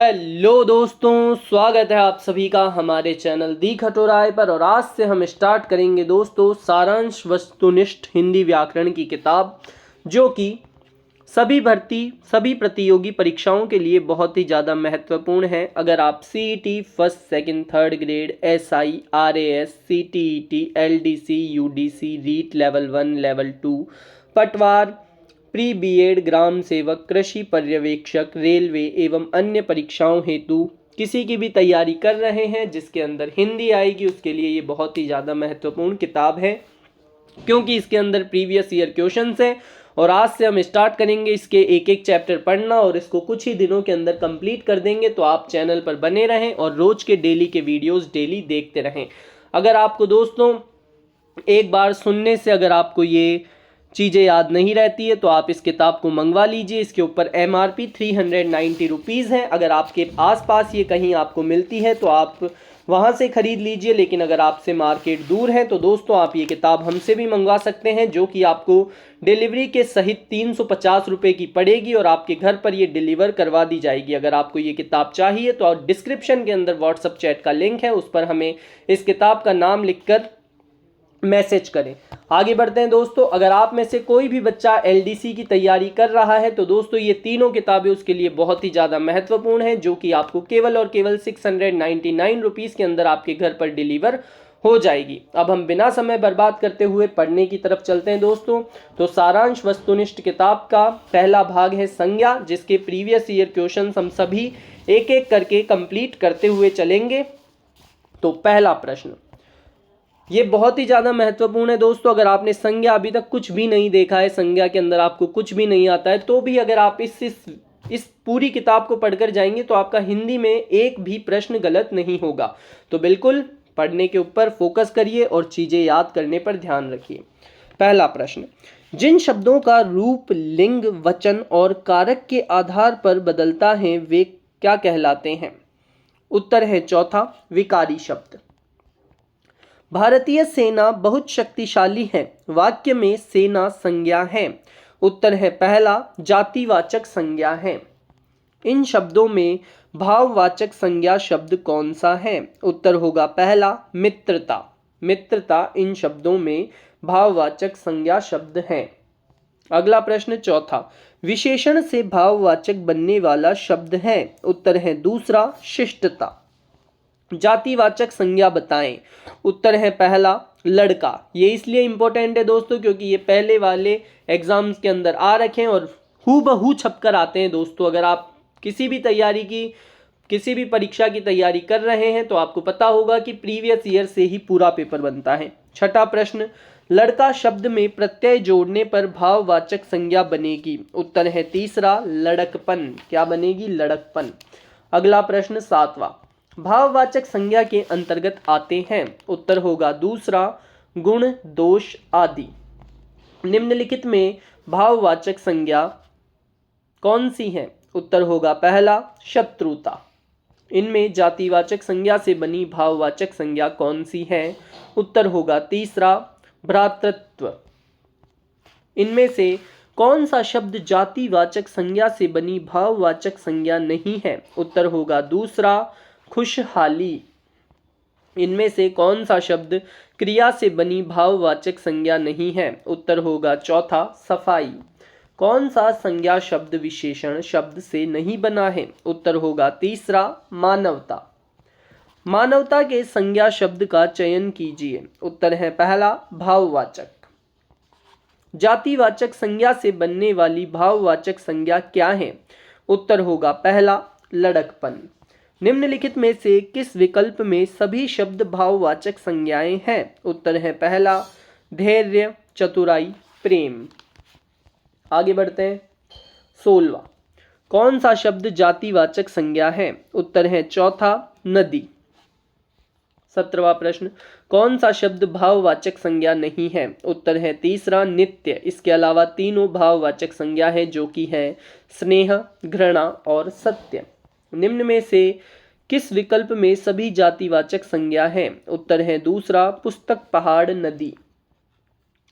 Hello दोस्तों, स्वागत है आप सभी का हमारे चैनल दी खटोराय पर। और आज से हम स्टार्ट करेंगे दोस्तों सारांश वस्तुनिष्ठ हिंदी व्याकरण की किताब, जो कि सभी प्रतियोगी परीक्षाओं के लिए बहुत ही ज़्यादा महत्वपूर्ण है। अगर आप CET first second third grade, SI, RAS, CTET, LDC, UDC, REET level 1 level 2, Patwar, pre BEd, ग्राम सेवक, कृषि पर्यवेक्षक, रेलवे एवं अन्य परीक्षाओं हेतु किसी की भी तैयारी कर रहे हैं जिसके अंदर हिंदी आएगी, उसके लिए ये बहुत ही ज़्यादा महत्वपूर्ण किताब है, क्योंकि इसके अंदर प्रीवियस ईयर क्वेश्चंस हैं। और आज से हम स्टार्ट करेंगे इसके एक एक चैप्टर पढ़ना और इसको कुछ ही दिनों के अंदर कंप्लीट कर देंगे। तो आप चैनल पर बने रहें और रोज के डेली के वीडियोस डेली देखते रहें। अगर आपको दोस्तों एक बार सुनने से अगर आपको ये चीज़ें याद नहीं रहती है तो आप इस किताब को मंगवा लीजिए। इसके ऊपर MRP 390 रुपीज़ है। अगर आपके आसपास ये कहीं आपको मिलती है तो आप वहाँ से ख़रीद लीजिए, लेकिन अगर आपसे मार्केट दूर है तो दोस्तों आप ये किताब हमसे भी मंगवा सकते हैं, जो कि आपको डिलीवरी के सहित 350 रुपये की पड़ेगी और आपके घर पर ये डिलीवर करवा दी जाएगी। अगर आपको ये किताब चाहिए तो डिस्क्रिप्शन के अंदर व्हाट्सअप चैट का लिंक है, उस पर हमें इस किताब का नाम लिखकर मैसेज करें। आगे बढ़ते हैं दोस्तों। अगर आप में से कोई भी बच्चा एलडीसी की तैयारी कर रहा है तो दोस्तों ये तीनों किताबें उसके लिए बहुत ही ज़्यादा महत्वपूर्ण है, जो कि आपको केवल और केवल 699 रुपीज़ के अंदर आपके घर पर डिलीवर हो जाएगी। अब हम बिना समय बर्बाद करते हुए पढ़ने की तरफ चलते हैं दोस्तों। तो सारांश वस्तुनिष्ठ किताब का पहला भाग है संज्ञा, जिसके प्रीवियस ईयर क्वेश्चन हम सभी एक एक करके कंप्लीट करते हुए चलेंगे। तो पहला प्रश्न, ये बहुत ही ज़्यादा महत्वपूर्ण है दोस्तों। अगर आपने संज्ञा अभी तक कुछ भी नहीं देखा है, संज्ञा के अंदर आपको कुछ भी नहीं आता है, तो भी अगर आप इस पूरी किताब को पढ़कर जाएंगे तो आपका हिंदी में एक भी प्रश्न गलत नहीं होगा। तो बिल्कुल पढ़ने के ऊपर फोकस करिए और चीज़ें याद करने पर ध्यान रखिए। पहला प्रश्न, जिन शब्दों का रूप लिंग, वचन और कारक के आधार पर बदलता है वे क्या कहलाते हैं? उत्तर है चौथा, विकारी शब्द। भारतीय सेना बहुत शक्तिशाली है, वाक्य में सेना संज्ञा है। उत्तर है पहला, जातिवाचक संज्ञा है। इन शब्दों में भाववाचक संज्ञा शब्द कौन सा है? उत्तर होगा पहला, मित्रता। मित्रता इन शब्दों में भाववाचक संज्ञा शब्द है। अगला प्रश्न चौथा, विशेषण से भाववाचक बनने वाला शब्द है। उत्तर है दूसरा, शिष्टता। जातिवाचक संज्ञा बताएं। उत्तर है पहला, लड़का। ये इसलिए इंपॉर्टेंट है दोस्तों क्योंकि ये पहले वाले एग्जाम्स के अंदर आ रखे हैं और हूबहू छपकर आते हैं दोस्तों। अगर आप किसी भी परीक्षा की तैयारी कर रहे हैं तो आपको पता होगा कि प्रीवियस ईयर से ही पूरा पेपर बनता है। छठा प्रश्न, लड़का शब्द में प्रत्यय जोड़ने पर भाववाचक संज्ञा बनेगी। उत्तर है तीसरा, लड़कपन। क्या बनेगी? लड़कपन। अगला प्रश्न सातवां, भाववाचक संज्ञा के अंतर्गत आते हैं। उत्तर होगा दूसरा, गुण, दोष आदि। निम्नलिखित में भाववाचक संज्ञा कौन सी है? उत्तर होगा पहला, शत्रुता। इनमें जातिवाचक संज्ञा से बनी भाववाचक संज्ञा कौन सी है? उत्तर होगा तीसरा, भ्रातृत्व। इनमें से कौन सा शब्द जातिवाचक संज्ञा से बनी भाववाचक संज्ञा नहीं है? उत्तर होगा दूसरा, खुशहाली। इनमें से कौन सा शब्द क्रिया से बनी भाववाचक संज्ञा नहीं है? उत्तर होगा चौथा, सफाई। कौन सा संज्ञा शब्द विशेषण शब्द से नहीं बना है? उत्तर होगा तीसरा, मानवता। मानवता के संज्ञा शब्द का चयन कीजिए। उत्तर है पहला, भाववाचक। जातिवाचक संज्ञा से बनने वाली भाववाचक संज्ञा क्या है? उत्तर होगा पहला, लड़कपन। निम्नलिखित में से किस विकल्प में सभी शब्द भाववाचक संज्ञाएं हैं? उत्तर है पहला, धैर्य, चतुराई, प्रेम। आगे बढ़ते हैं। 16वां, कौन सा शब्द जातिवाचक संज्ञा है? उत्तर है चौथा, नदी। 17वां प्रश्न, कौन सा शब्द भाववाचक संज्ञा नहीं है? उत्तर है तीसरा, नित्य। इसके अलावा तीनों भाववाचक संज्ञा है, जो कि है स्नेह, घृणा और सत्य। निम्न में से किस विकल्प में सभी जातिवाचक संज्ञा है? उत्तर है दूसरा, पुस्तक, पहाड़, नदी।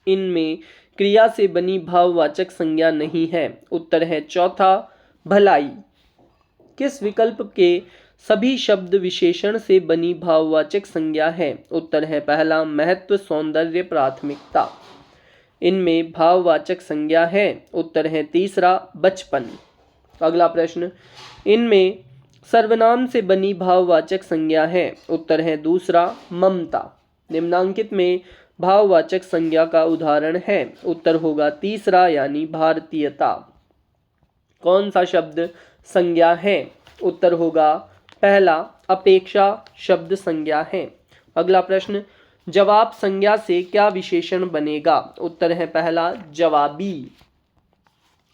इनमें क्रिया से बनी भाववाचक संज्ञा नहीं है। उत्तर है चौथा, भलाई। किस विकल्प के सभी शब्द विशेषण से बनी भाववाचक संज्ञा है? उत्तर है पहला महत्व, सौंदर्य, प्राथमिकता। इनमें भाववाचक संज्ञा है। उत्तर है तीसरा बचपन। अगला प्रश्न, इनमें सर्वनाम से बनी भाववाचक संज्ञा है। उत्तर है दूसरा ममता। निम्नांकित में भाववाचक संज्ञा का उदाहरण है। उत्तर होगा तीसरा यानी भारतीयता। कौन सा शब्द संज्ञा है? उत्तर होगा पहला अपेक्षा शब्द संज्ञा है। अगला प्रश्न, जवाब संज्ञा से क्या विशेषण बनेगा? उत्तर है पहला जवाबी।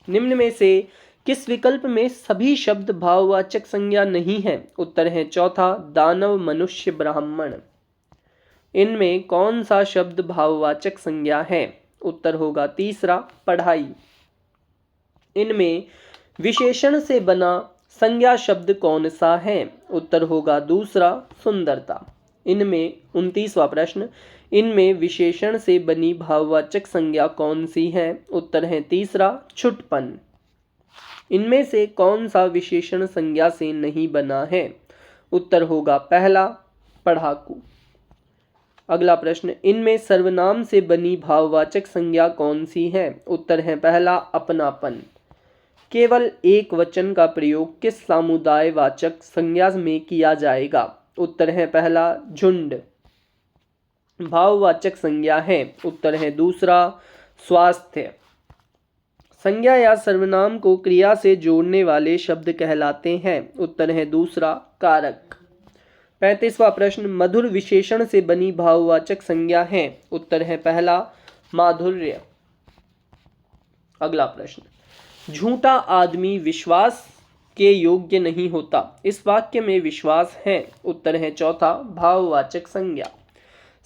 निम्न में से किस विकल्प में सभी शब्द भाववाचक संज्ञा नहीं है? उत्तर है चौथा दानव, मनुष्य, ब्राह्मण। इनमें कौन सा शब्द भाववाचक संज्ञा है? उत्तर होगा तीसरा पढ़ाई। इनमें विशेषण से बना संज्ञा शब्द कौन सा है? उत्तर होगा दूसरा सुंदरता। इनमें 29वां प्रश्न, इनमें विशेषण से बनी भाववाचक संज्ञा कौन सी है? उत्तर है तीसरा छुटपन। इनमें से कौन सा विशेषण संज्ञा से नहीं बना है? उत्तर होगा पहला पढ़ाकू। अगला प्रश्न, इनमें सर्वनाम से बनी भाववाचक संज्ञा कौन सी है? उत्तर है पहला अपनापन। केवल एक वचन का प्रयोग किस समुदायवाचक संज्ञा में किया जाएगा? उत्तर है पहला झुंड। भाववाचक संज्ञा है। उत्तर है दूसरा स्वास्थ्य। संज्ञा या सर्वनाम को क्रिया से जोड़ने वाले शब्द कहलाते हैं। उत्तर है दूसरा कारक। 35वां प्रश्न, मधुर विशेषण से बनी भाववाचक संज्ञा है। उत्तर है पहला माधुर्य। अगला प्रश्न, झूठा आदमी विश्वास के योग्य नहीं होता, इस वाक्य में विश्वास है। उत्तर है चौथा भाववाचक संज्ञा।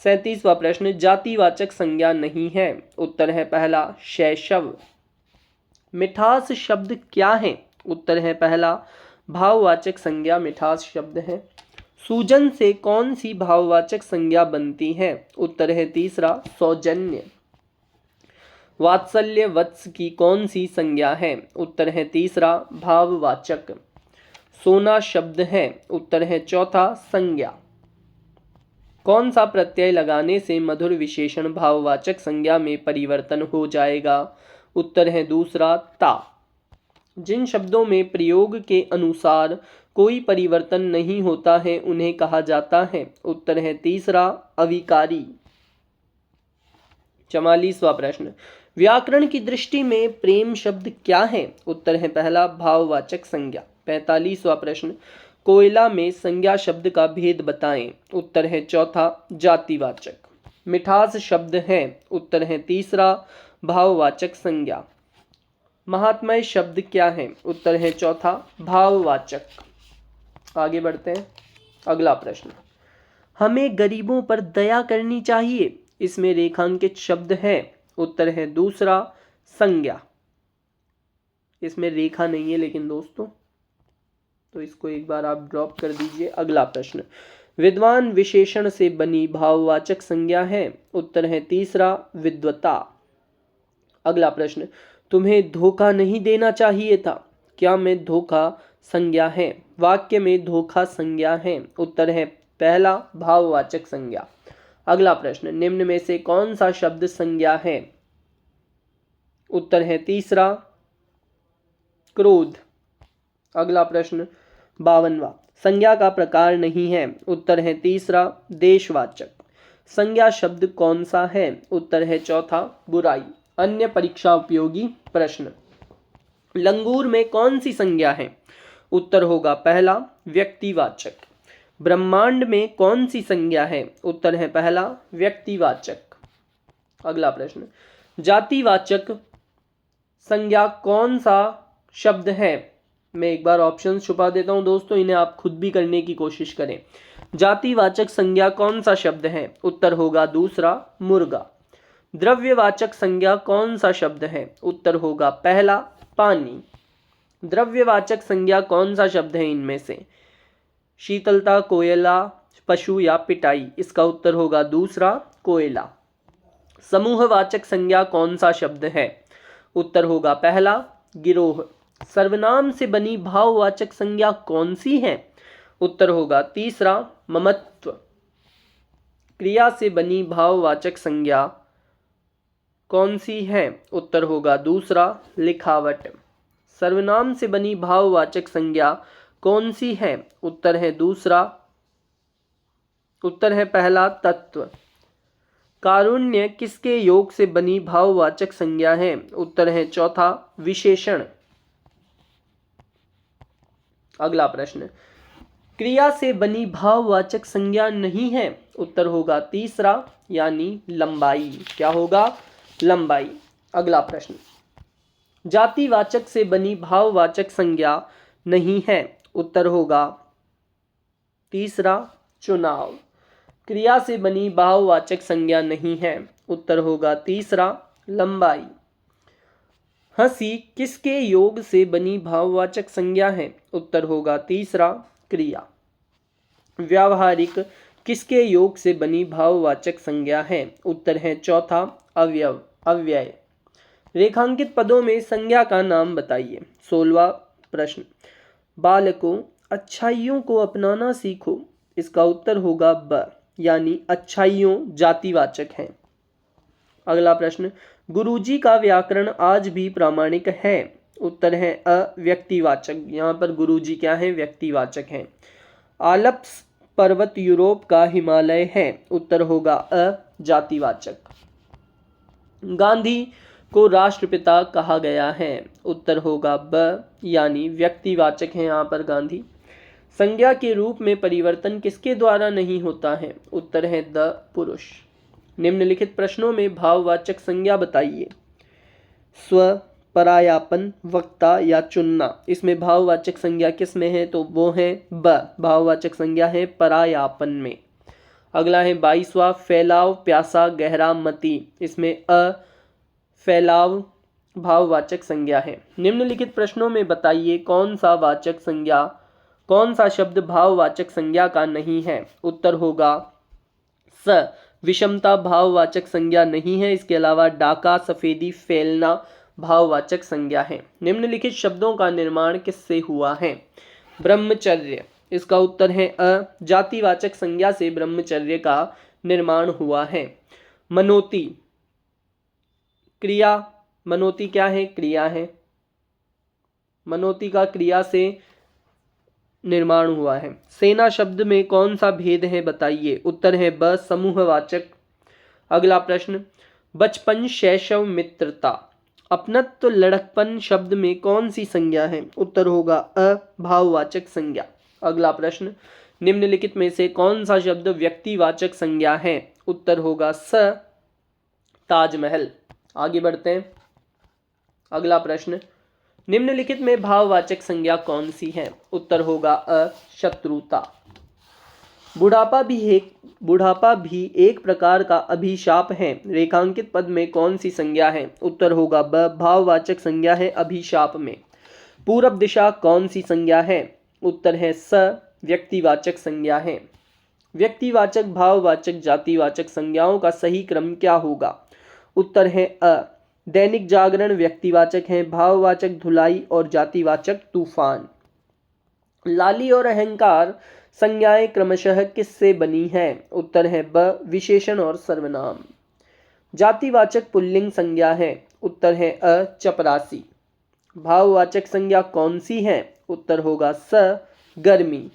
37वां प्रश्न, जातिवाचक संज्ञा नहीं है। उत्तर है पहला शैशव। मिठास शब्द क्या है? उत्तर है पहला भाववाचक संज्ञा मिठास शब्द है। सूजन से कौन सी भाववाचक संज्ञा बनती है? उत्तर है तीसरा सौजन्य। वात्सल्य वत्स की कौन सी संज्ञा है? उत्तर है तीसरा भाववाचक। सोना शब्द है। उत्तर है चौथा संज्ञा। कौन सा प्रत्यय लगाने से मधुर विशेषण भाववाचक संज्ञा में परिवर्तन हो जाएगा? उत्तर है दूसरा ता। जिन शब्दों में प्रयोग के अनुसार कोई परिवर्तन नहीं होता है उन्हें कहा जाता है। उत्तर है तीसरा अविकारी। 44वां प्रश्न, व्याकरण की दृष्टि में प्रेम शब्द क्या है? उत्तर है पहला भाववाचक संज्ञा। 45वां प्रश्न, कोयला में संज्ञा शब्द का भेद बताएं। उत्तर है चौथा जातिवाचक। मिठास शब्द है। उत्तर है तीसरा भाववाचक संज्ञा। महात्म्य शब्द क्या है? उत्तर है चौथा भाववाचक। आगे बढ़ते हैं। अगला प्रश्न, हमें गरीबों पर दया करनी चाहिए, इसमें रेखांकित शब्द है। उत्तर है दूसरा संज्ञा। इसमें रेखा नहीं है लेकिन दोस्तों, तो इसको एक बार आप ड्रॉप कर दीजिए। अगला प्रश्न, विद्वान विशेषण से बनी भाववाचक संज्ञा है। उत्तर है तीसरा विद्वता। अगला प्रश्न, तुम्हें धोखा नहीं देना चाहिए था, क्या में धोखा संज्ञा है? वाक्य में धोखा संज्ञा है। उत्तर है पहला भाववाचक संज्ञा। अगला प्रश्न, निम्न में से कौन सा शब्द संज्ञा है? उत्तर है तीसरा क्रोध। अगला प्रश्न 52वां, संज्ञा का प्रकार नहीं है। उत्तर है तीसरा देशवाचक। संज्ञा शब्द कौन सा है? उत्तर है चौथा बुराई। अन्य परीक्षा उपयोगी प्रश्न, लंगूर में कौन सी संज्ञा है? उत्तर होगा पहला व्यक्तिवाचक। ब्रह्मांड में कौन सी संज्ञा है? उत्तर है पहला व्यक्तिवाचक। अगला प्रश्न, जातिवाचक संज्ञा कौन सा शब्द है? मैं एक बार ऑप्शन छुपा देता हूं दोस्तों, इन्हें आप खुद भी करने की कोशिश करें। जातिवाचक संज्ञा कौन सा शब्द है? उत्तर होगा दूसरा मुर्गा। द्रव्यवाचक संज्ञा कौन सा शब्द है? उत्तर होगा पहला पानी। द्रव्यवाचक संज्ञा कौन सा शब्द है इनमें से? शीतलता, कोयला, पशु या पिटाई? इसका उत्तर होगा दूसरा कोयला। समूहवाचक संज्ञा कौन सा शब्द है? उत्तर होगा पहला गिरोह। सर्वनाम से बनी भाववाचक संज्ञा कौन सी है? उत्तर होगा तीसरा ममत्व। क्रिया से बनी भाववाचक संज्ञा कौन सी है? उत्तर होगा दूसरा लिखावट। सर्वनाम से बनी भाववाचक संज्ञा कौन सी है? उत्तर है पहला तत्व। कारुण्य किसके योग से बनी भाववाचक संज्ञा है? उत्तर है चौथा विशेषण। अगला प्रश्न, क्रिया से बनी भाववाचक संज्ञा नहीं है? उत्तर होगा तीसरा यानी लंबाई। क्या होगा? लंबाई। अगला प्रश्न, जातिवाचक से बनी भाववाचक संज्ञा नहीं है? उत्तर होगा तीसरा चुनाव। क्रिया से बनी भाववाचक संज्ञा नहीं है? उत्तर होगा तीसरा लंबाई। हंसी किसके योग से बनी भाववाचक संज्ञा है? उत्तर होगा तीसरा क्रिया। व्यावहारिक किसके योग से बनी भाववाचक संज्ञा है? उत्तर है चौथा अव्यय। रेखांकित पदों में संज्ञा का नाम बताइए। 16वां प्रश्न, बालकों अच्छाइयों को अपनाना सीखो। इसका उत्तर होगा ब, यानी अच्छाइयों जातिवाचक है। अगला प्रश्न, गुरुजी का व्याकरण आज भी प्रामाणिक है। उत्तर है अव्यक्तिवाचक। यहाँ पर गुरुजी क्या है? व्यक्तिवाचक है। आल्प्स पर्वत यूरोप का हिमालय है। उत्तर होगा अजातिवाचक। गांधी को राष्ट्रपिता कहा गया है। उत्तर होगा ब, यानी व्यक्तिवाचक है यहाँ पर गांधी। संज्ञा के रूप में परिवर्तन किसके द्वारा नहीं होता है? उत्तर है द पुरुष। निम्नलिखित प्रश्नों में भाववाचक संज्ञा बताइए। स्व, परायापन, वक्ता या चुनना, इसमें भाववाचक संज्ञा किस में है? तो वो है ब, भाववाचक संज्ञा है परायापन में। अगला है 22वां, फैलाव, प्यासा, गहरा, मति, इसमें फैलाव भाववाचक संज्ञा है। निम्नलिखित प्रश्नों में बताइए कौन सा शब्द भाववाचक संज्ञा का नहीं है? उत्तर होगा स, विषमता भाववाचक संज्ञा नहीं है। इसके अलावा डाका, सफेदी, फैलना भाववाचक संज्ञा है। निम्नलिखित शब्दों का निर्माण किससे हुआ है? ब्रह्मचर्य। इसका उत्तर है अ, जातिवाचक संज्ञा से ब्रह्मचर्य का निर्माण हुआ है। मनोती, क्रिया, मनोती क्या है? क्रिया है। मनोती का क्रिया से निर्माण हुआ है। सेना शब्द में कौन सा भेद है बताइए? उत्तर है ब, समूहवाचक। अगला प्रश्न, बचपन, शैशव, मित्रता, अपनत्व, लड़कपन शब्द में कौन सी संज्ञा है? उत्तर होगा अ, भाववाचक संज्ञा। अगला प्रश्न, निम्नलिखित में से कौन सा शब्द व्यक्तिवाचक संज्ञा है? उत्तर होगा स, ताजमहल। आगे बढ़ते हैं। अगला प्रश्न, निम्नलिखित में भाववाचक संज्ञा कौन सी है? उत्तर होगा अ, शत्रुता। बुढ़ापा भी एक प्रकार का अभिशाप है। रेखांकित पद में कौन सी संज्ञा है? उत्तर होगा ब, भाववाचक संज्ञा है अभिशाप में। पूरब दिशा कौन सी संज्ञा है? उत्तर है स, व्यक्तिवाचक संज्ञा है। व्यक्तिवाचक, भाववाचक, जातिवाचक संज्ञाओं का सही क्रम क्या होगा? उत्तर है अ। दैनिक जागरण व्यक्तिवाचक है, भाववाचक धुलाई और जातिवाचक तूफान। लाली और अहंकार संज्ञाएं क्रमशः किससे बनी है? उत्तर है ब, विशेषण और सर्वनाम। जातिवाचक पुल्लिंग संज्ञा है। उत्तर है अ, चपरासी। भाववाचक संज्ञा कौन सी है? उत्तर होगा स, गर्मी।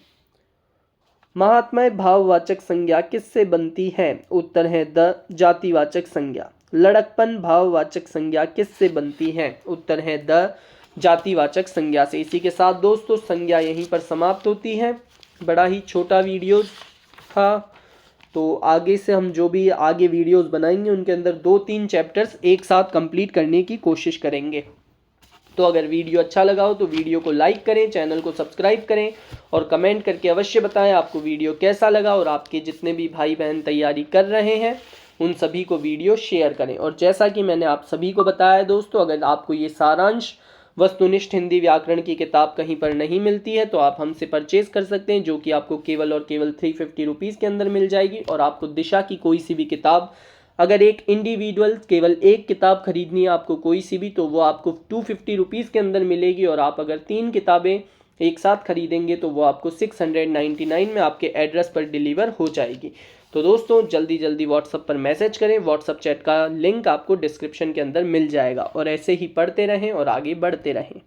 महात्मा भाववाचक संज्ञा किससे बनती है? उत्तर है द, जातिवाचक संज्ञा। लड़कपन भाववाचक संज्ञा किससे बनती है? उत्तर है द, जातिवाचक संज्ञा से। इसी के साथ दोस्तों संज्ञा यहीं पर समाप्त होती है। बड़ा ही छोटा वीडियो था, तो आगे से हम जो भी आगे वीडियोस बनाएंगे उनके अंदर 2-3 चैप्टर्स एक साथ कंप्लीट करने की कोशिश करेंगे। तो अगर वीडियो अच्छा लगा हो तो वीडियो को लाइक करें, चैनल को सब्सक्राइब करें और कमेंट करके अवश्य बताएं आपको वीडियो कैसा लगा। और आपके जितने भी भाई बहन तैयारी कर रहे हैं उन सभी को वीडियो शेयर करें। और जैसा कि मैंने आप सभी को बताया दोस्तों, अगर आपको ये सारांश वस्तुनिष्ठ हिंदी व्याकरण की किताब कहीं पर नहीं मिलती है तो आप हमसे परचेज कर सकते हैं, जो कि आपको केवल और केवल 350 रुपीज़ के अंदर मिल जाएगी। और आपको दिशा की कोई सी भी किताब अगर एक इंडिविजुअल केवल एक किताब खरीदनी है आपको कोई सी भी, तो वो आपको 250 रुपीज़ के अंदर मिलेगी, और आप अगर 3 किताबें एक साथ खरीदेंगे तो वो आपको 699 में आपके एड्रेस पर डिलीवर हो जाएगी। तो दोस्तों जल्दी जल्दी व्हाट्सअप पर मैसेज करें, व्हाट्सअप चैट का लिंक आपको डिस्क्रिप्शन के अंदर मिल जाएगा, और ऐसे ही पढ़ते रहें और आगे बढ़ते रहें।